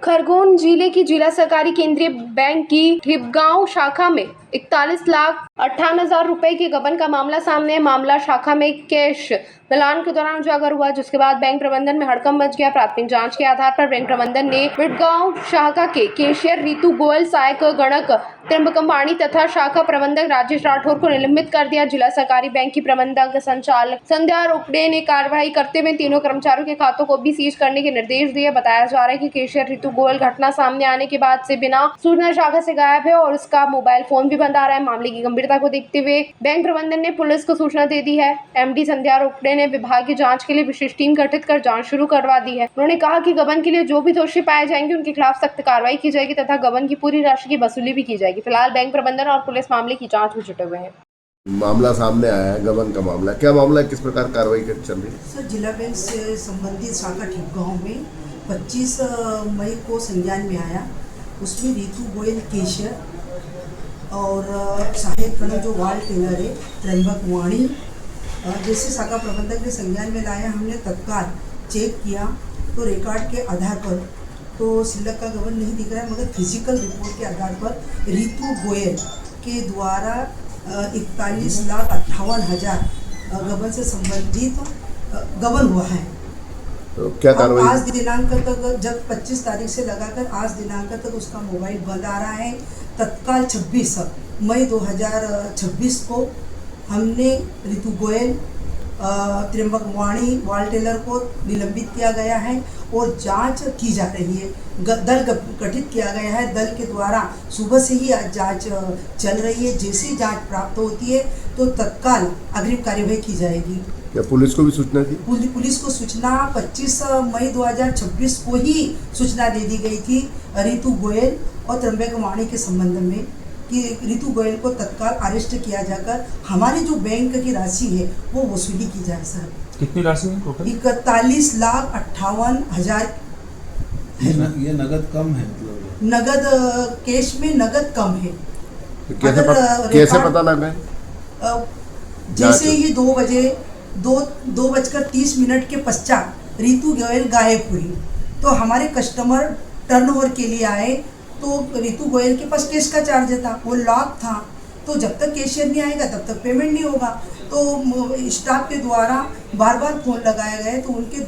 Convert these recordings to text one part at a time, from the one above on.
खरगोन जिले की जिला सहकारी केंद्रीय बैंक की ठिपगांव शाखा में 41,58,000 रुपए के गबन का मामला सामने है। मामला शाखा में कैश मिलान के दौरान उजागर हुआ, जिसके बाद बैंक प्रबंधन में हड़कंप मच गया। प्राथमिक जांच के आधार पर बैंक प्रबंधन ने ठिपगांव शाखा के कैशियर रितु गोयल, सहायक गणक त्र्यंबकमवाणी तथा शाखा प्रबंधक राजेश राठौर को निलंबित कर दिया। जिला सहकारी बैंक की प्रबंधक संचालक संध्या रोकड़े ने कार्रवाई करते हुए तीनों कर्मचारियों के खातों को भी सीज करने के निर्देश दिए। बताया जा रहा है कि कैशियर रितु गोयल घटना सामने आने के बाद से बिना सूचना शाखा से गायब है और उसका मोबाइल फोन भी बंद आ रहा है। मामले की गंभीरता को देखते हुए बैंक प्रबंधन ने पुलिस को सूचना दे दी है। एमडी संध्या रोकड़े ने विभागीय जांच के लिए विशेष टीम गठित कर जांच शुरू करवा दी है। उन्होंने कहा कि गबन के लिए जो भी दोषी पाए जाएंगे उनके खिलाफ सख्त कार्रवाई की जाएगी तथा गबन की पूरी राशि की वसूली भी की जाएगी। फिलहाल बैंक प्रबंधन और पुलिस मामले की जांच में जुटे हुए हैं। मामला सामने आया है, गबन का मामला, क्या मामला है, किस प्रकार कार्रवाई चल रही है? सर, जिला बैंक से संबंधित शाखा ठिपगांव में 25 मई को संज्ञान में आया। उसमें रितु गोयल कैशियर और सहायक गणक जो वाल टेलर है त्र्यंबकमवाणी जैसे शाखा प्रबंधक ने संज्ञान में लाया। हमने तत्काल चेक किया तो रिकॉर्ड के आधार पर तो सिलक का गबन नहीं दिख रहा है, मगर फिजिकल रिपोर्ट के आधार पर रितु गोयल के द्वारा 41,58,000 गबन से संबंधित गबन हुआ है। तो क्या कार्रवाई? आज दिनांक तक, जब 25 तारीख से लगाकर आज दिनांक तक उसका मोबाइल बंद आ रहा है। तत्काल 26 मई 2026 को हमने रितु गोयल, त्र्यंबकमवाणी, वाल टेलर को निलंबित किया गया है और जांच की जा रही है। दल गठित किया गया है। दल के द्वारा सुबह से ही आज जांच चल रही है। जैसे ही जांच प्राप्त होती है तो तत्काल अग्रिम कार्यवाही की जाएगी। क्या पुलिस को भी सूचना दी? पुलिस को सूचना 25 मई 2026 को ही सूचना दे दी गई थी रितु गोयल और त्र्यंबकमवाणी के संबंध में कि रितु गोयल को तत्काल अरेस्ट किया जाकर हमारी जो बैंक की राशि है वो वसूली की जाए। सर, कितनी राशि है टोटल? 41,58,000 ये नगद कम है, मतलब नगद कैश में नगद कम है। तो कैसे पता लगा है? जैसे ही 2:30 के पश्चात रितु गोयल गायब हुई तो हमारे कस्टमर टर्नओवर के लिए आए तो रितु गोयल के पास कैश का चार्ज था, वो लॉक था। तो जब तक कैशियर नहीं आएगा तब तक पेमेंट नहीं होगा। तो स्टाफ के द्वारा बार बार फ़ोन लगाया गया तो उनके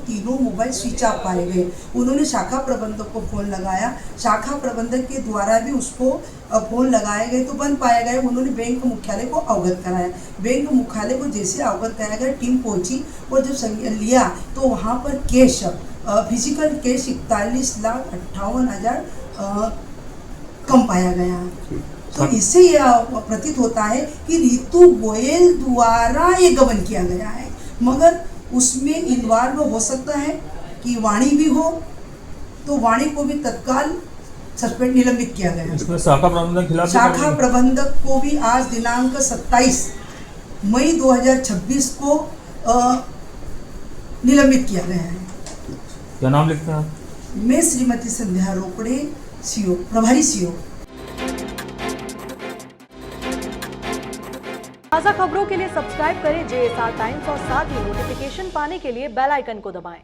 तीनों मोबाइल स्विच ऑफ पाए गए। उन्होंने शाखा प्रबंधक को फ़ोन लगाया, शाखा प्रबंधक के द्वारा भी उसको फ़ोन लगाए गए तो बंद पाया गया। उन्होंने बैंक मुख्यालय को अवगत कराया। बैंक मुख्यालय को जैसे अवगत कराया गया, टीम पहुंची और जब संज्ञान लिया तो वहाँ पर कैश, फिजिकल कैश 41,58,000 कम पाया गया। तो इससे यह प्रतीत होता है कि रितु गोयल द्वारा ये गबन किया गया है, मगर उसमें इन्वॉल्व हो सकता है कि वाणी भी हो, तो वाणी को भी तत्काल सस्पेंड निलंबित किया गया। शाखा प्रबंधक को भी आज दिनांक 27 मई 2026 को निलंबित किया गया है। क्या नाम लिखते हैं आप? मैं श्रीमती संध्या रोकड़े, सीओ, प्रभारी सीओ। ताज़ा खबरों के लिए सब्सक्राइब करें JSR टाइम्स और साथ ही नोटिफिकेशन पाने के लिए बेल आइकन को दबाएं।